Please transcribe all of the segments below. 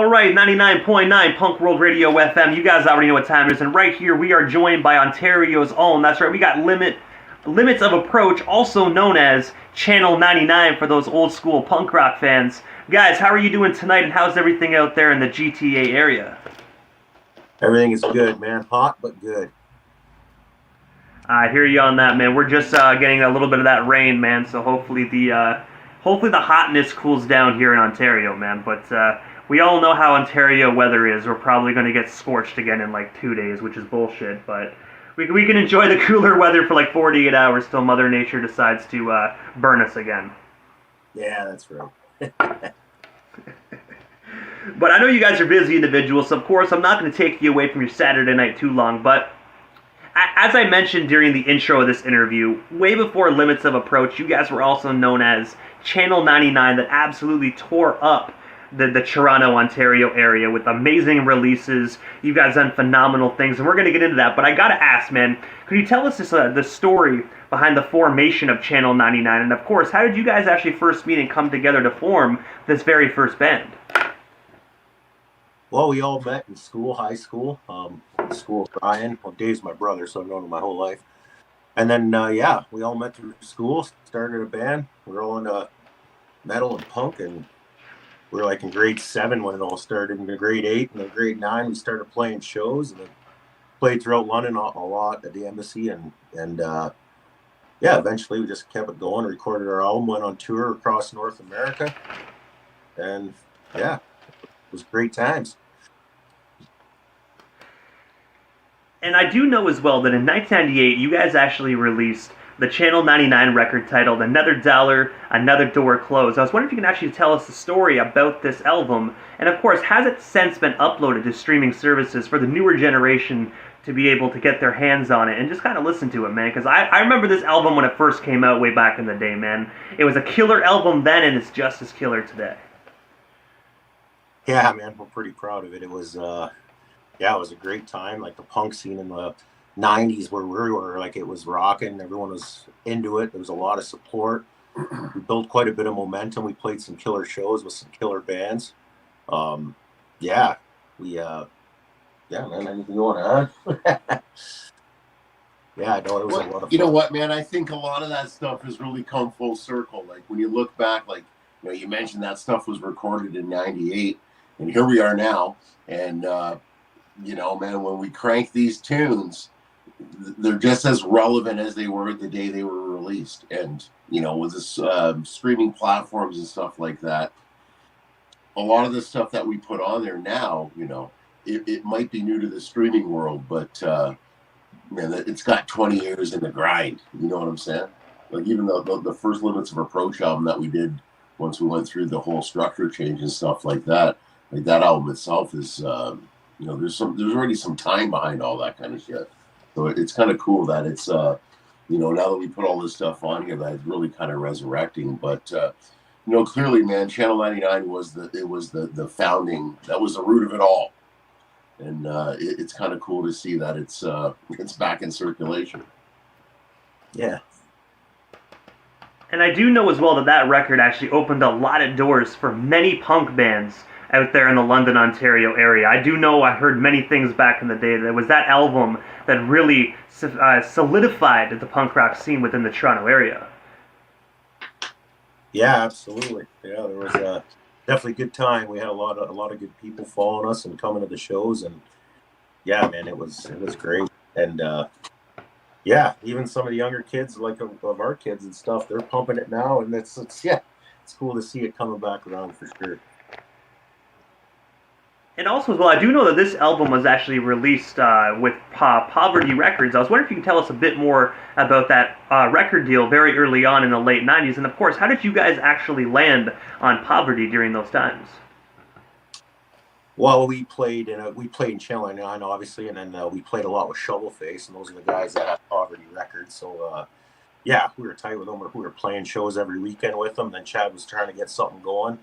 All right, 99.9 Punk World Radio FM. You guys already know what time it is, and right here we are joined by Ontario's own. That's right, we got Limits of Approach, also known as Channel 99 for those old school punk rock fans. Guys, how are you doing tonight, and how's everything out there in the GTA area? Everything is good, man. Hot but good. I hear you on that, man. We're just getting a little bit of that rain, man. So hopefully the hotness cools down here in Ontario, man. But we all know how Ontario weather is. We're probably going to get scorched again in like 2 days, which is bullshit. But we can enjoy the cooler weather for like 48 hours till Mother Nature decides to burn us again. Yeah, that's right. But I know you guys are busy individuals, so of course I'm not going to take you away from your Saturday night too long. But as I mentioned during the intro of this interview, way before Limits of Approach, you guys were also known as Channel 99, that absolutely tore up the Toronto, Ontario area with amazing releases. You guys done phenomenal things, and we're going to get into that. But I got to ask, man, could you tell us the story behind the formation of Channel 99? And of course, how did you guys actually first meet and come together to form this very first band? Well, we all met in school, high school. School with Brian. Well, Dave's my brother, so I've known him my whole life. And then, yeah, we all met through school, started a band. We were all into metal and punk, and we were like in grade 7 when it all started. In grade 8 and then grade 9, we started playing shows, and then played throughout London a lot at the embassy. And yeah, eventually we just kept it going, recorded our album, went on tour across North America. And yeah, it was great times. And I do know as well that in 1998, you guys actually released the Channel 99 record titled Another Dollar, Another Door Closed. I was wondering if you can actually tell us the story about this album, and of course, has it since been uploaded to streaming services for the newer generation to be able to get their hands on it and just kind of listen to it, man? Because I remember this album when it first came out way back in the day, man. It was a killer album then, and it's just as killer today. Yeah, man, we're pretty proud of it. It was... yeah, it was a great time. Like the punk scene in the 90s where we were, like it was rocking. Everyone was into it. There was a lot of support. We built quite a bit of momentum. We played some killer shows with some killer bands. Yeah, yeah, man, anything you want to add? Yeah, I know it was a lot of fun. You know what, man? I think a lot of that stuff has really come full circle. Like when you look back, like, you know, you mentioned that stuff was recorded in 98, and here we are now. And, you know, man, when we crank these tunes, they're just as relevant as they were the day they were released. And, you know, with this streaming platforms and stuff like that, a lot of the stuff that we put on there now, you know, it might be new to the streaming world, but, man, it's got 20 years in the grind. You know what I'm saying? Like even the first Limits of Approach album that we did once we went through the whole structure change and stuff like that album itself is... you know, there's already some time behind all that kind of shit. So it's kind of cool that it's, you know, now that we put all this stuff on here, that it's really kind of resurrecting. But, you know, clearly, man, Channel 99 was the founding, that was the root of it all. And it's kind of cool to see that it's back in circulation. Yeah. And I do know as well that record actually opened a lot of doors for many punk bands out there in the London, Ontario area. I do know I heard many things back in the day. That was that album that really solidified the punk rock scene within the Toronto area. Yeah, absolutely. Yeah, there was definitely a good time. We had a lot of good people following us and coming to the shows, and yeah, man, it was great. And yeah, even some of the younger kids, like of our kids and stuff, they're pumping it now, and it's cool to see it coming back around for sure. And also as well, I do know that this album was actually released with Poverty Records. I was wondering if you can tell us a bit more about that record deal very early on in the late 90s. And of course, how did you guys actually land on Poverty during those times? Well, we played in Channel 99, obviously, and then we played a lot with Shovelface, and those are the guys that have Poverty Records. So, yeah, we were tight with them. We were playing shows every weekend with them. Then Chad was trying to get something going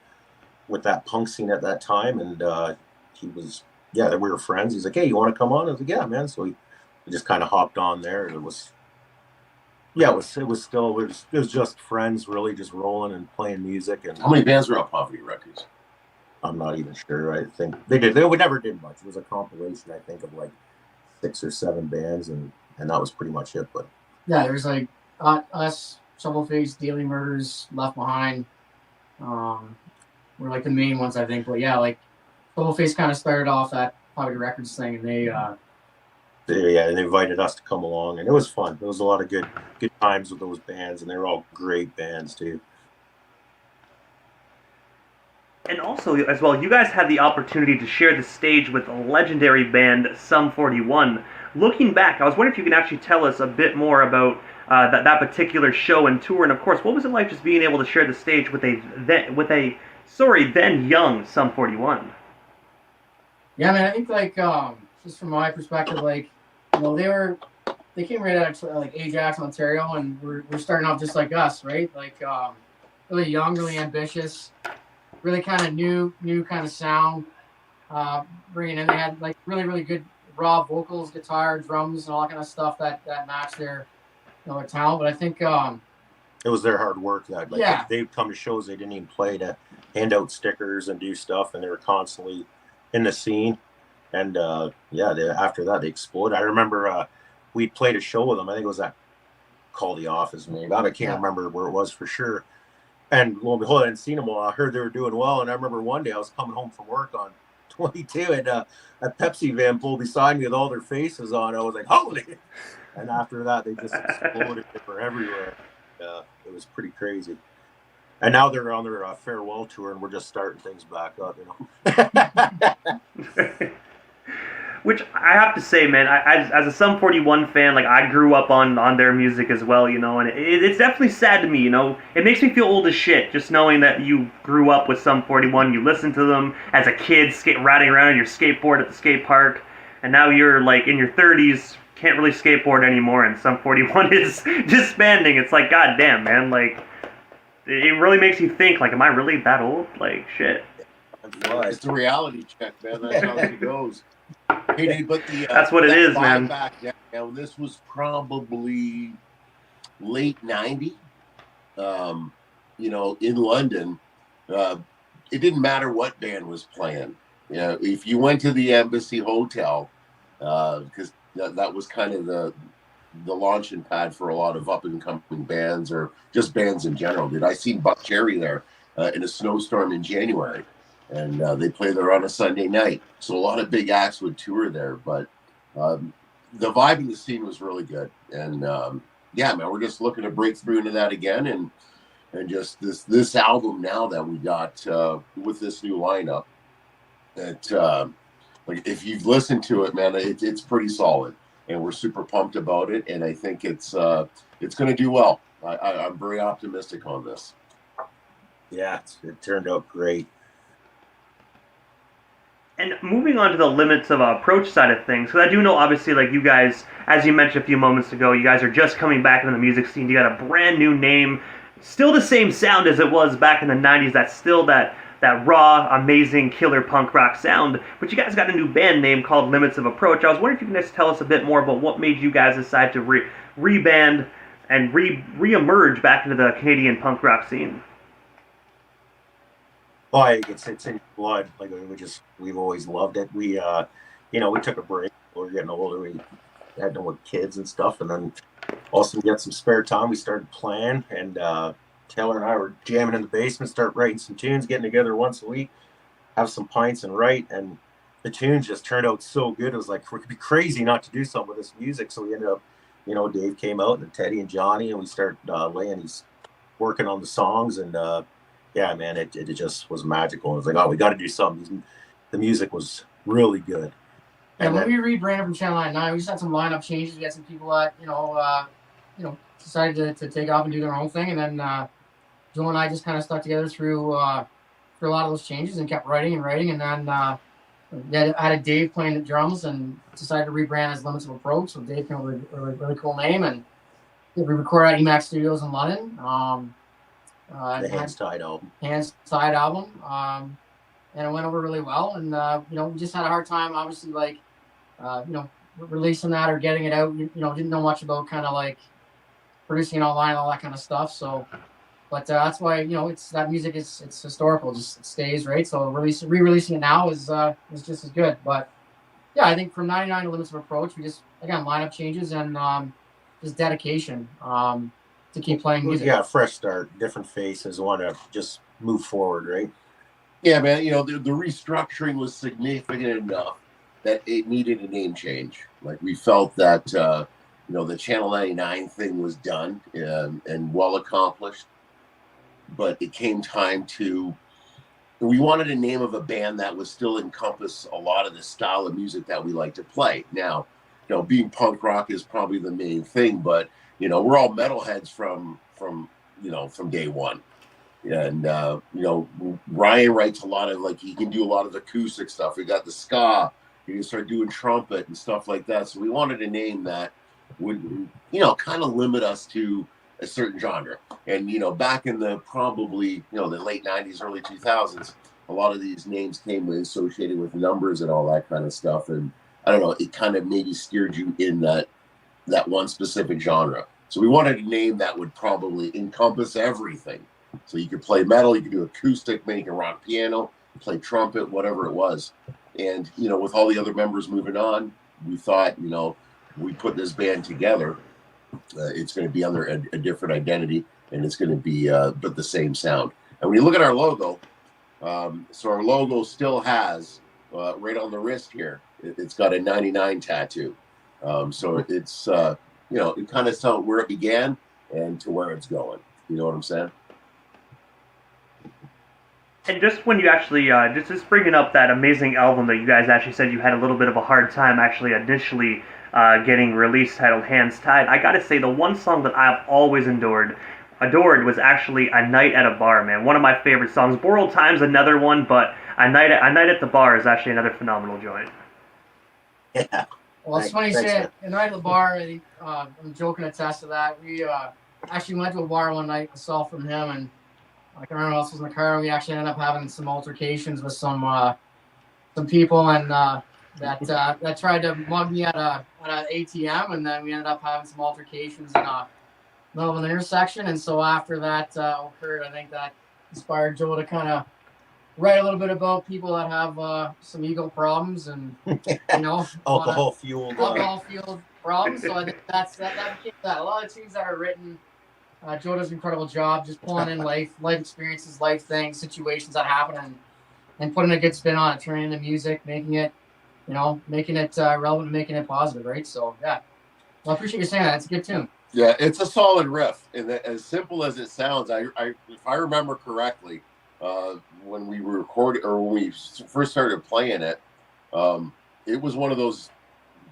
with that punk scene at that time, and he was, yeah, we were friends. He's like, hey, you want to come on? I was like, yeah, man. So we just kind of hopped on there. And it was just friends, really, just rolling and playing music. And how many bands were on Poverty Records? I'm not even sure. I think they did. They never did much. It was a compilation, I think, of like 6 or 7 bands, and that was pretty much it. But yeah, there's like us, Shovel Face, Daily Murders, Left Behind. Were like the main ones, I think. But yeah, like Shovel Face kind of started off that Poverty Records thing, and they they invited us to come along, and it was fun. There was a lot of good times with those bands, and they were all great bands too. And also, as well, you guys had the opportunity to share the stage with a legendary band, Sum 41. Looking back, I was wondering if you can actually tell us a bit more about that particular show and tour, and of course, what was it like just being able to share the stage with a then young Sum 41? Yeah, man, I think like just from my perspective, like they came right out of like Ajax, Ontario, and we're starting off just like us, right? Like really young, really ambitious, really kind of new kind of sound. Bringing in, they had like really good raw vocals, guitar, drums, and all that kind of stuff that matched their their talent. But I think it was their hard work that they'd come to shows they didn't even play to hand out stickers and do stuff, and they were constantly in the scene. And after that they exploded. I remember we played a show with them. I think it was at Call the Office, maybe. I can't remember where it was for sure. And lo and behold, I hadn't seen them all. I heard they were doing well, and I remember one day I was coming home from work on 22, and a Pepsi van pulled beside me with all their faces on. I was like, holy! And after that, they just exploded. They were everywhere. It was pretty crazy. And now they're on their farewell tour, and we're just starting things back up, Which I have to say, man, as a Sum 41 fan, like I grew up on their music as well, and it's definitely sad to me, It makes me feel old as shit just knowing that you grew up with Sum 41, you listened to them as a kid, riding around on your skateboard at the skate park, and now you're like in your 30s, can't really skateboard anymore, and Sum 41 is disbanding. It's like, goddamn, man, like it really makes you think, like, am I really that old? Like, shit. It's the reality check, man. That's how it goes. Hey, but that's what it is, man. Back now, this was probably late '90. In London, it didn't matter what band was playing. If you went to the Embassy Hotel, because that was kind of the launching pad for a lot of up and coming bands or just bands in general. I seen Buck Cherry there in a snowstorm in January. And they play there on a Sunday night. So a lot of big acts would tour there. But the vibe in the scene was really good. And, man, we're just looking to break through into that again. And just this album now that we got with this new lineup, that like if you've listened to it, man, it's pretty solid. And we're super pumped about it. And I think it's going to do well. I'm very optimistic on this. Yeah, it turned out great. And moving on to the limits of approach side of things, because I do know, obviously, like you guys, as you mentioned a few moments ago, you guys are just coming back into the music scene. You got a brand new name, still the same sound as it was back in the 90s. That's still that raw, amazing, killer punk rock sound. But you guys got a new band name called Limits of Approach. I was wondering if you can just tell us a bit more about what made you guys decide to reband and re-emerge back into the Canadian punk rock scene. Well, it's in blood. Like we've always loved it. We we took a break. We were getting older. We had no more kids and stuff, and then also get some spare time. We started playing, and Taylor and I were jamming in the basement, start writing some tunes, getting together once a week, have some pints and write. And the tunes just turned out so good. It was like, we'd be crazy not to do something with this music. So we ended up, Dave came out and Teddy and Johnny, and we started working on the songs. And yeah, man, it just was magical. It was like, oh, we got to do something. The music was really good. And when we rebranded from Channel 9, we just had some lineup changes. We had some people that, decided to take off and do their own thing. And then Joe and I just kind of stuck together through a lot of those changes and kept writing. And then added Dave playing the drums and decided to rebrand as Limits of Approach. So Dave came up with a really cool name. And we recorded at EMAX Studios in London. The Hands Tied album. And it went over really well. And, we just had a hard time, obviously, like, releasing that or getting it out. Didn't know much about kind of like producing it online and all that kind of stuff. So, But that's why, you know, it's that music is it's historical, just it stays, right? So re-releasing it now is just as good. But yeah, I think from 99 to Limits of Approach, we just again lineup changes and just dedication to keep playing music. Yeah, fresh start, different faces, want to just move forward, right? Yeah, man. You know, the restructuring was significant enough that it needed a name change. Like we felt that you know, the Channel 99 thing was done and well accomplished, but it came time to. We wanted a name of a band that would still encompass a lot of the style of music that we like to play. Now, you know, being punk rock is probably the main thing, but you know, we're all metalheads from day one. And you know, Ryan writes a lot of, like, he can do a lot of acoustic stuff. We got the ska. He can start doing trumpet and stuff like that. So we wanted a name that would, you know, kind of limit us to a certain genre. And you know, back in the probably, you know, the late 90s, early 2000s, a lot of these names came associated with numbers and all that kind of stuff. And I don't know, it kind of maybe steered you in that one specific genre. So we wanted a name that would probably encompass everything. So you could play metal, you could do acoustic, maybe you can rock piano, play trumpet, whatever it was. And, you know, with all the other members moving on, we thought, you know, we put this band together. It's going to be under a different identity, and it's going to be but the same sound. And when you look at our logo, so our logo still has right on the wrist here, it's got a 99 tattoo. So it's, you know, it kind of tells where it began and to where it's going. You know what I'm saying? And just when you actually, just bringing up that amazing album that you guys actually said you had a little bit of a hard time actually initially getting released, titled Hands Tied, I gotta say the one song that I've always adored was actually A Night at a Bar, man. One of my favorite songs. Borrowed Time's another one, but A Night at the Bar is actually another phenomenal joint. Yeah. Well, it's funny you say it. A Night at the Bar, I think, I'm joking attest to that. We actually went to a bar one night, myself and him, and I can't remember who else was in the car. We actually ended up having some altercations with some people, and that tried to mug me at an ATM, and then we ended up having some altercations in the middle of an intersection. And so after that occurred, I think that inspired Joe to kind of write a little bit about people that have some ego problems and, you know, alcohol fueled problems. So I think that became that. A lot of tunes that are written. Joe does an incredible job just pulling in life experiences, life things, situations that happen, and putting a good spin on it, turning into music, making it relevant, making it positive, right? So yeah, well, I appreciate you saying that. It's a good tune. Yeah, it's a solid riff, and as simple as it sounds, I if I remember correctly, when we recorded or when we first started playing it, it was one of those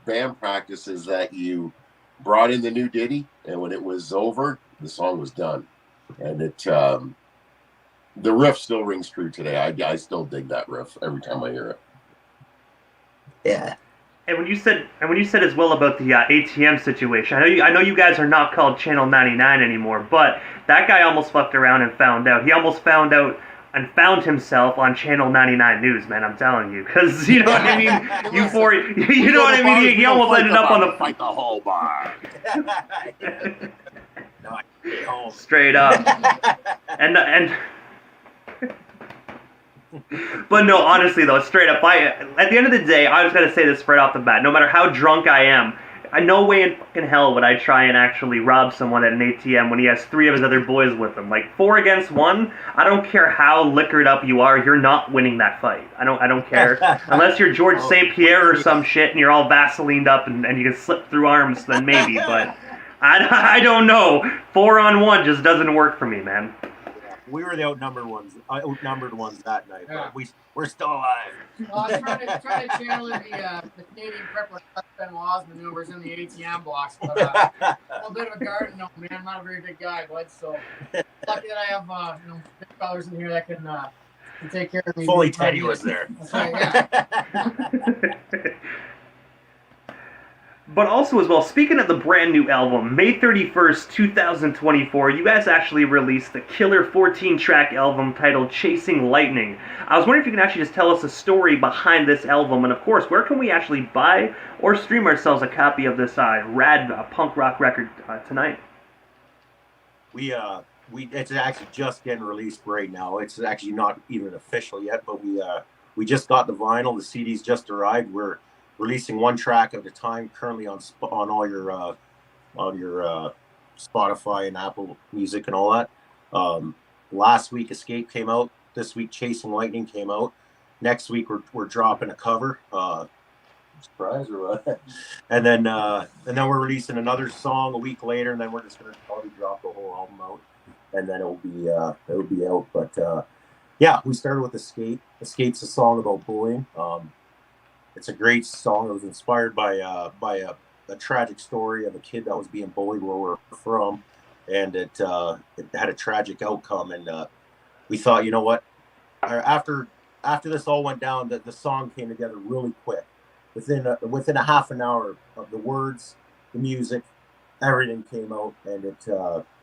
band practices that you brought in the new ditty, and when it was over, the song was done. And it the riff still rings true today. I still dig that riff every time I hear it. Yeah. And when you said as well about the ATM situation, I know you guys are not called Channel 99 anymore, but that guy almost fucked around and found out. He almost found out and found himself on Channel 99 News, man. I'm telling you, because you know what I mean. You know what I mean. He almost ended up on the Fight the Whole Bar. Straight up. and But no, honestly though, straight up, at the end of the day, I was gonna say this right off the bat. No matter how drunk I am, no way in fucking hell would I try and actually rob someone at an ATM when he has 3 of his other boys with him. Like 4 against 1, I don't care how liquored up you are, you're not winning that fight. I don't care. Unless you're George St. Pierre or some shit and you're all Vaselined up and you can slip through arms, then maybe. But I don't know. 4 on 1 just doesn't work for me, man. We were the outnumbered ones that night, but we're still alive. Well, I was trying to channel the Canadian Crippler Benoit's maneuvers in the ATM box, but I'm a bit of a garden gnome, man. I'm not a very big guy, bud. So lucky that I have big fellas in here that can take care of me. Fully Teddy was there. That's right, yeah. But also as well, speaking of the brand new album, May 31st, 2024, you guys actually released the killer 14-track album titled Chasing Lightning. I was wondering if you can actually just tell us the story behind this album, and of course, where can we actually buy or stream ourselves a copy of this rad punk rock record tonight? We it's actually just getting released right now. It's actually not even official yet, but we just got the vinyl. The CD's just arrived. We're releasing one track at a time currently on all your Spotify and Apple Music and all that. Last week Escape came out. This week Chasing Lightning came out. Next week we're dropping a cover. Surprise or what? and then we're releasing another song a week later, and then we're just gonna probably drop the whole album out, and then it'll be out. But yeah, we started with Escape. Escape's a song about bullying. It's a great song. It was inspired by a tragic story of a kid that was being bullied where we're from, and it had a tragic outcome. And we thought, you know what? After this all went down, that the song came together really quick. Within a half an hour of the words, the music, everything came out, and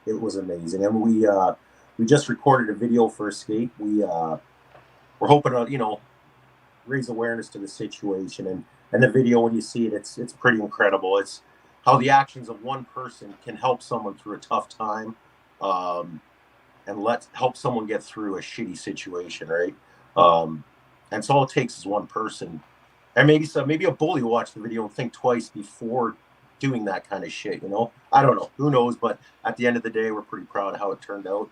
it was amazing. And we just recorded a video for Escape. We're hoping to raise awareness to the situation, and the video, when you see it, it's pretty incredible. It's how the actions of one person can help someone through a tough time, and help someone get through a shitty situation, right? And so all it takes is one person. And maybe a bully will watch the video and think twice before doing that kind of shit, I don't know. Who knows? But at the end of the day, we're pretty proud of how it turned out.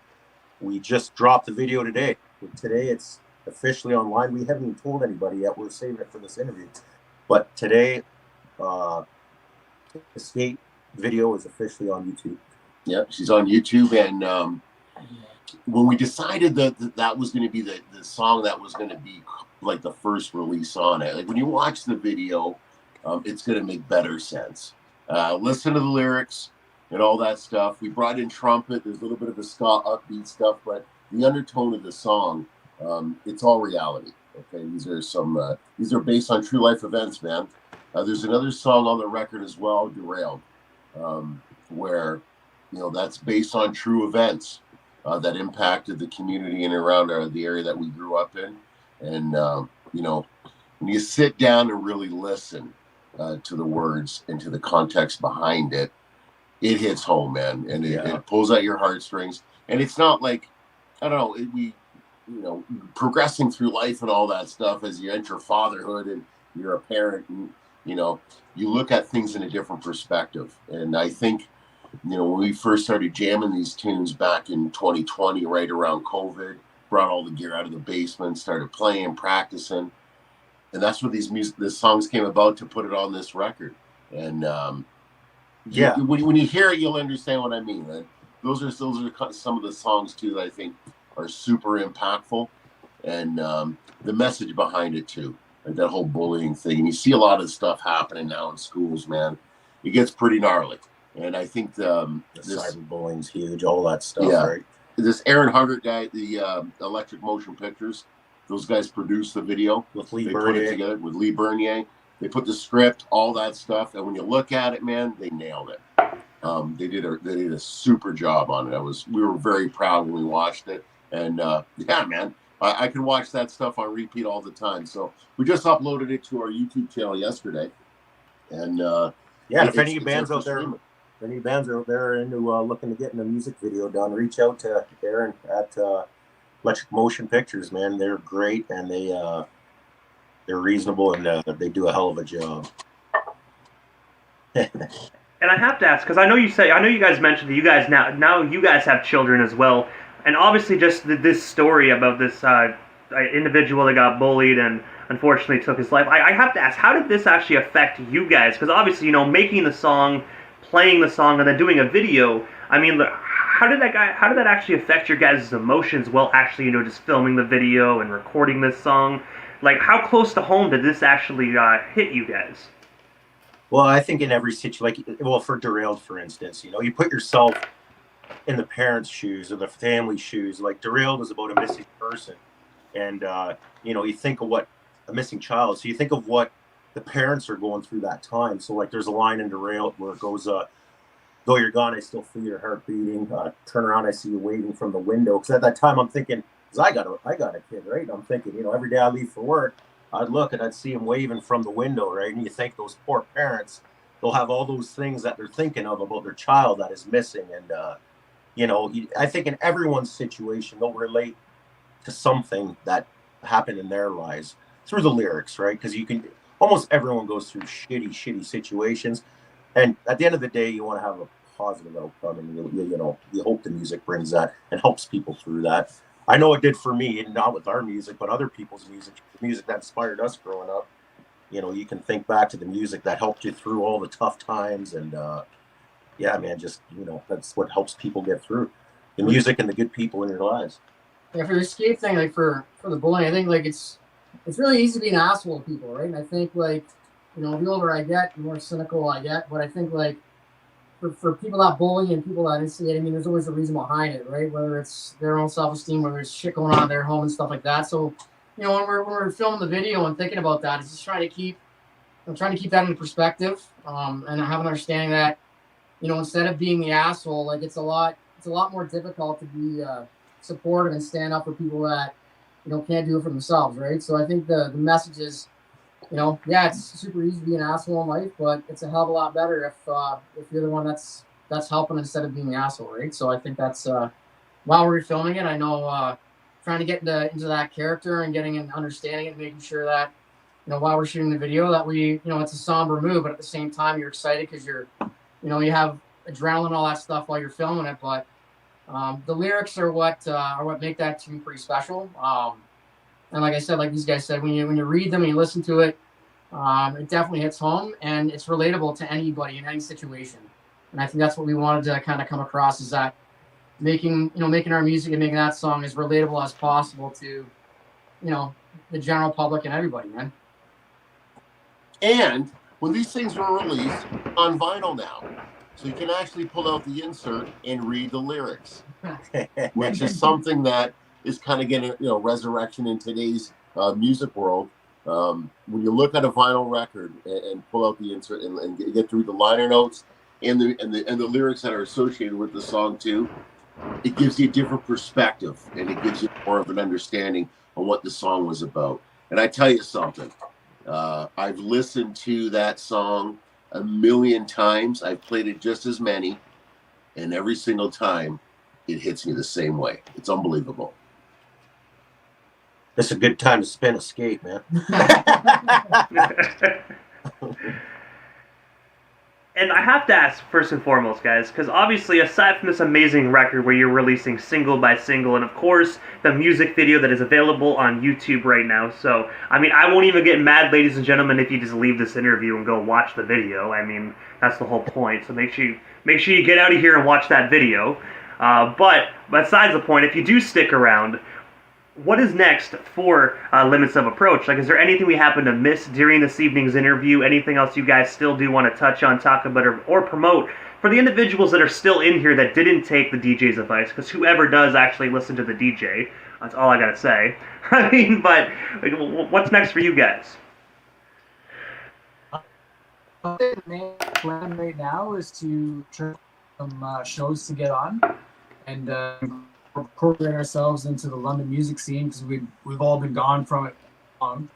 We just dropped the video today. Today it's officially online. We haven't even told anybody yet. We're saving it for this interview. But today, the Skate video is officially on YouTube. Yeah, she's on YouTube. And when we decided that was going to be the song that was going to be like the first release on it, like when you watch the video, it's going to make better sense. Listen to the lyrics and all that stuff. We brought in trumpet. There's a little bit of a ska upbeat stuff, but the undertone of the song, it's all reality. Okay, these are based on true life events, man. There's another song on the record as well, Derailed, where that's based on true events that impacted the community and around the area that we grew up in. And when you sit down and really listen to the words and to the context behind it, it hits home, man, and it pulls at your heartstrings. And it's not like, I don't know, progressing through life and all that stuff as you enter fatherhood and you're a parent, and you look at things in a different perspective. And I think when we first started jamming these tunes back in 2020, right around COVID, brought all the gear out of the basement, started playing, practicing, and that's what the songs came about, to put it on this record. And when you hear it, you'll understand what I mean. Right? Those are some of the songs too that I think are super impactful, and the message behind it too, like that whole bullying thing. And you see a lot of stuff happening now in schools, man. It gets pretty gnarly, and I think the cyberbullying's huge, all that stuff, right? This Aaron Huggert guy, the Electric Motion Pictures, those guys produced the video. With They put it together with Lee Bernier. They put the script, all that stuff, and when you look at it, man, they nailed it. They did a super job on it. We were very proud when we watched it, and yeah, man, I can watch that stuff on repeat all the time. So we just uploaded it to our YouTube channel yesterday, and if any bands out there are into looking to getting a music video done, reach out to Aaron at Electric Motion Pictures, man. They're great, and they're reasonable, and they do a hell of a job. And I have to ask, because I know you guys mentioned that you guys now you guys have children as well, and obviously just this story about this individual that got bullied and unfortunately took his life. I have to ask, how did this actually affect you guys? Because obviously, making the song, playing the song, and then doing a video. I mean, how did that actually affect your guys' emotions while actually just filming the video and recording this song? Like, how close to home did this actually hit you guys? Well, I think in every situation, for Derailed, for instance, you put yourself in the parents' shoes or the family's shoes. Like, Derailed is about a missing person, and you think of what a missing child. So you think of what the parents are going through that time. So there's a line in Derailed where it goes, "Though you're gone, I still feel your heart beating. Turn around, I see you waving from the window." Because at that time, I'm thinking, because I got a kid, right? And I'm thinking, every day I leave for work, I'd look and I'd see him waving from the window, right? And you think those poor parents, they'll have all those things that they're thinking of about their child that is missing. And, I think in everyone's situation, they'll relate to something that happened in their lives through the lyrics, right? Because almost everyone goes through shitty situations. And at the end of the day, you want to have a positive outcome, and you hope the music brings that and helps people through that. I know it did for me, and not with our music, but other people's music, the music that inspired us growing up. You can think back to the music that helped you through all the tough times, and yeah, man, just that's what helps people get through the music and the good people in your lives. Yeah, for the escape thing, like for the bullying, I think like it's really easy to be an asshole to people, right? And I think like the older I get, the more cynical I get. But I think like for people that bully and people that instigate, I mean, there's always a reason behind it, right? Whether it's their own self-esteem, whether there's shit going on in their home and stuff like that. So when we're filming the video and thinking about that, it's just trying to keep that in perspective, and have an understanding that instead of being the asshole, like it's a lot more difficult to be supportive and stand up for people that can't do it for themselves, right? So I think the message is, yeah, it's super easy to be an asshole in life, but it's a hell of a lot better if you're the one that's helping instead of being the asshole, right? So I think that's while we're filming it, I know trying to get into that character and getting an understanding and making sure that while we're shooting the video that we it's a somber mood, but at the same time you're excited because you have adrenaline and all that stuff while you're filming it, but the lyrics are what make that to me pretty special. And like I said, like these guys said, when you read them and you listen to it, it definitely hits home and it's relatable to anybody in any situation. And I think that's what we wanted to kind of come across, is that making our music and making that song as relatable as possible to the general public and everybody, man. And when these things were released on vinyl now, so you can actually pull out the insert and read the lyrics, which is something that is kind of getting resurrection in today's music world. When you look at a vinyl record and pull out the insert and get through the liner notes and the lyrics that are associated with the song too, it gives you a different perspective and it gives you more of an understanding on what the song was about. And I tell you something, I've listened to that song a million times. I've played it just as many, and every single time it hits me the same way. It's unbelievable. It's a good time to spin Escape, man. And I have to ask, first and foremost, guys, because obviously, aside from this amazing record where you're releasing single by single, and of course, the music video that is available on YouTube right now, so, I mean, I won't even get mad, ladies and gentlemen, if you just leave this interview and go watch the video. I mean, that's the whole point, so make sure you get out of here and watch that video. But besides the point, if you do stick around, what is next for Limits of Approach? Like, is there anything we happen to miss during this evening's interview? Anything else you guys still do want to touch on, talk about, or promote for the individuals that are still in here that didn't take the DJ's advice? Because whoever does actually listen to the DJ, that's all I gotta say. I mean, but like, what's next for you guys? The main plan right now is to try some shows to get on and incorporate ourselves into the London music scene, because we've all been gone from it long.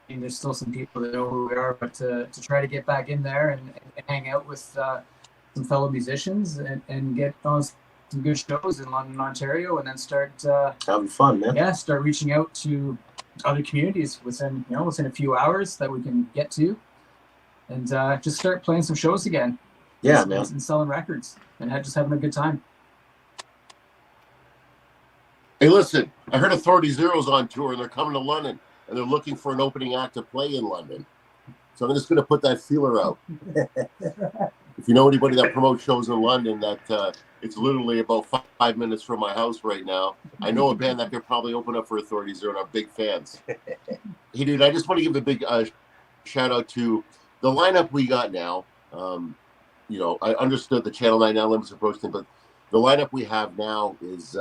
I mean, there's still some people that know who we are, but to try to get back in there and hang out with some fellow musicians and get on some good shows in London, Ontario, and then start That'll be fun, man. Yeah, start reaching out to other communities within a few hours that we can get to, and just start playing some shows again. Yeah, man. And selling records and just having a good time. Hey, listen, I heard Authority Zero's on tour and they're coming to London and they're looking for an opening act to play in London. So I'm just going to put that feeler out. If you know anybody that promotes shows in London, that it's literally about 5 minutes from my house right now. I know a band that could probably open up for Authority Zero and I'm big fans. Hey, dude, I just want to give a big shout out to the lineup we got now. I understood the Channel 9 Now Limits Approach thing, but the lineup we have now is...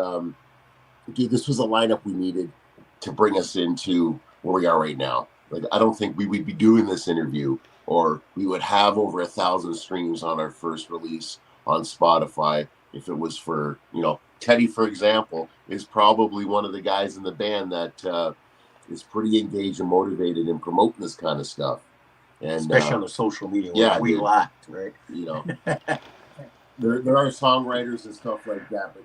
dude, this was a lineup we needed to bring us into where we are right now. Like, I don't think we would be doing this interview, or we would have over 1,000 streams on our first release on Spotify if it was for, Teddy, for example, is probably one of the guys in the band that is pretty engaged and motivated in promoting this kind of stuff. And especially on the social media, yeah, we lacked, right? there are songwriters and stuff like that, but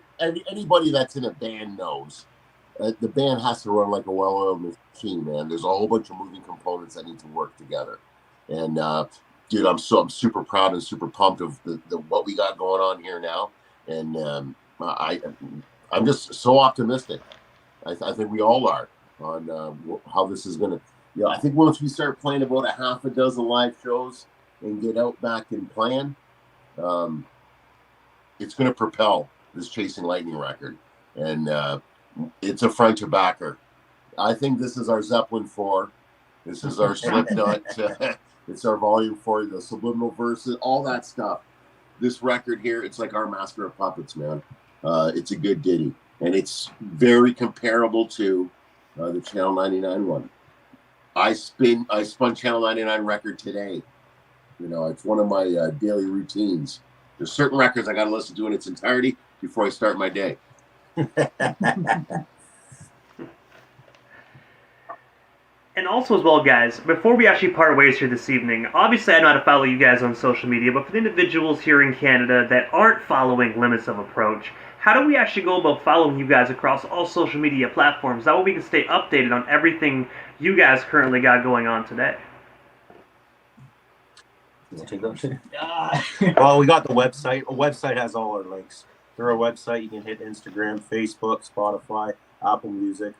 anybody that's in a band knows the band has to run like a well-oiled machine, man. There's a whole bunch of moving components that need to work together. And dude, I'm super proud and super pumped of the what we got going on here now. And I'm just so optimistic. I think we all are on how this is going to. You know, I think once we start playing about a half a dozen live shows and get out back and playing, it's going to propel this Chasing Lightning record. And it's a front to backer. I think this is our Zeppelin 4. This is our Slipknot. It's our Volume 4, the subliminal verses, all that stuff. This record here, it's like our Master of Puppets, man. It's a good ditty. And it's very comparable to the Channel 99 one. I spun Channel 99 record today. You know, it's one of my daily routines. There's certain records I got to listen to in its entirety before I start my day. And also as well, guys, before we actually part ways here this evening, obviously I know how to follow you guys on social media, but for the individuals here in Canada that aren't following Limits of Approach, how do we actually go about following you guys across all social media platforms? That way we can stay updated on everything you guys currently got going on today. Well, we got the website. A website has all our links. Through our website, you can hit Instagram, Facebook, Spotify, Apple Music,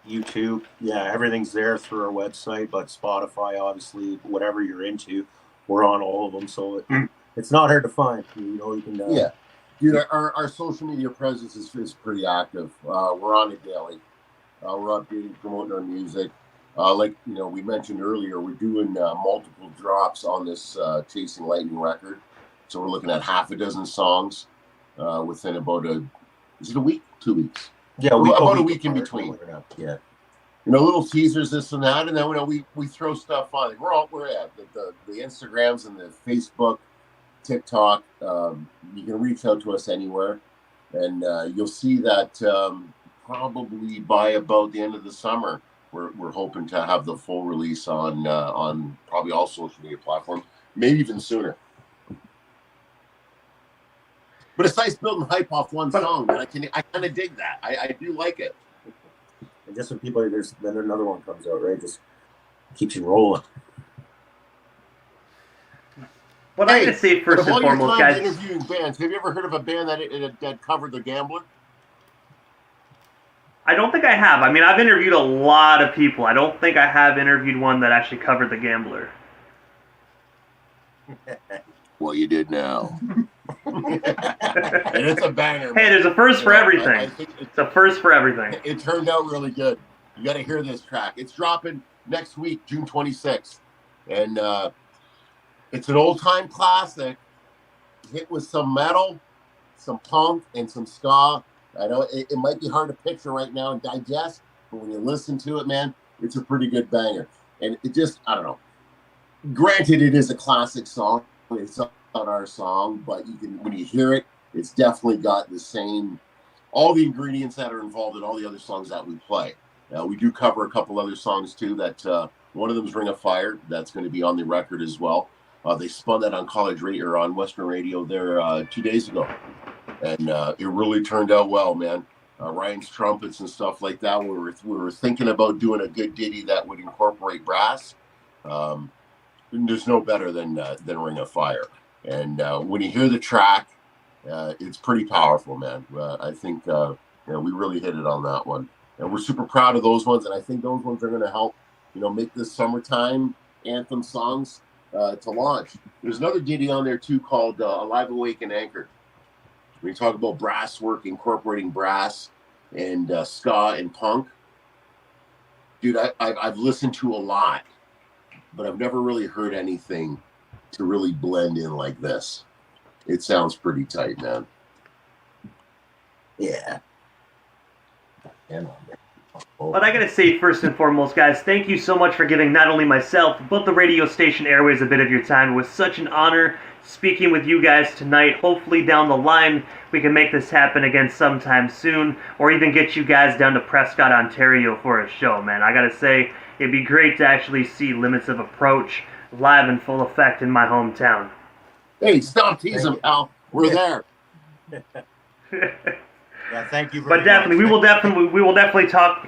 YouTube. Yeah, everything's there through our website, but Spotify, obviously, whatever you're into, we're on all of them. So it's not hard to find. You know, you can. Yeah. Dude, our social media presence is pretty active. We're on it daily. We're updating, promoting our music. Like, you know, we mentioned earlier, we're doing multiple drops on this Chasing Lightning record. So we're looking at half a dozen songs within about is it a week? 2 weeks? Yeah, about a week in between. Yeah. You know, little teasers, this and that, and then, you know, we throw stuff on. We're at the Instagrams and the Facebook, TikTok. You can reach out to us anywhere, and you'll see that probably by about the end of the summer, we're hoping to have the full release on probably all social media platforms, maybe even sooner. But it's nice building hype off one song, man. I kind of dig that. I do like it. And just when people, then another one comes out, right? Just keeps you rolling. What I'm going to say first and foremost, guys. Interviewing bands, have you ever heard of a band that covered The Gambler? I don't think I have. I mean, I've interviewed a lot of people. I don't think I have interviewed one that actually covered The Gambler. Well, you did now. And it's a banger. Hey, there's a first for everything. It's a first for everything. It turned out really good. You got to hear this track. It's dropping next week, June 26th. And it's an old-time classic, hit with some metal, some punk, and some ska. I know it might be hard to picture right now and digest, but when you listen to it, man, it's a pretty good banger. And it just, I don't know. Granted, it is a classic song. It's not our song, but you can, when you hear it, it's definitely got the same, all the ingredients that are involved in all the other songs that we play. We do cover a couple other songs too. That one of them is "Ring of Fire." That's going to be on the record as well. They spun that on college radio or on Western radio there 2 days ago, and it really turned out well, man. Ryan's trumpets and stuff like that. We were thinking about doing a good ditty that would incorporate brass. There's no better than "Ring of Fire." And when you hear the track, it's pretty powerful, man. I think we really hit it on that one, and we're super proud of those ones. And I think those ones are going to help, make this summertime anthem songs to launch. There's another ditty on there too called "Alive, Awake, and Anchored." When you talk about brass work, incorporating brass and ska and punk, dude, I've listened to a lot, but I've never really heard anything to really blend in like this. It sounds pretty tight, man. Yeah. But I gotta say, first and foremost, guys, thank you so much for giving not only myself, but the radio station Airways a bit of your time. It was such an honor speaking with you guys tonight. Hopefully down the line, we can make this happen again sometime soon, or even get you guys down to Prescott, Ontario for a show, man. I gotta say, it'd be great to actually see Limits of Approach live in full effect in my hometown. Hey, stop teasing, pal. We're there. Yeah, thank you very But much. definitely, we will definitely talk.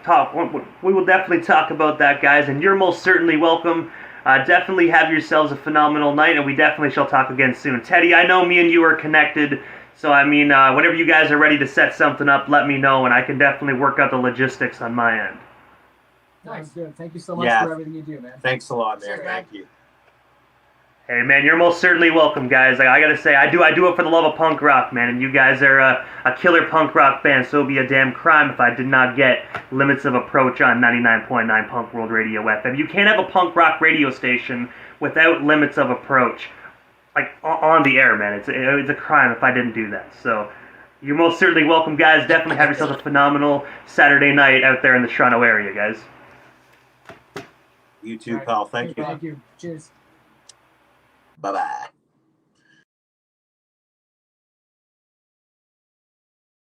We will definitely talk about that, guys. And you're most certainly welcome. Definitely have yourselves a phenomenal night, and we definitely shall talk again soon. Teddy, I know me and you are connected, so I mean, whenever you guys are ready to set something up, let me know, and I can definitely work out the logistics on my end. Sounds good. Thank you so much Yeah. for everything you do, man. Thanks a lot, man. Sure, Thank you. Hey man, you're most certainly welcome, guys. I gotta say, I do it for the love of punk rock, man. And you guys are a killer punk rock band, so it'd be a damn crime if I did not get Limits of Approach on 99.9 Punk World Radio FM. You can't have a punk rock radio station without Limits of Approach, like on the air, man. It's a crime if I didn't do that. So you're most certainly welcome, guys. Definitely have yourselves a phenomenal Saturday night out there in the Toronto area, guys. You too, pal. Thank you. Thank you. Cheers. Bye-bye.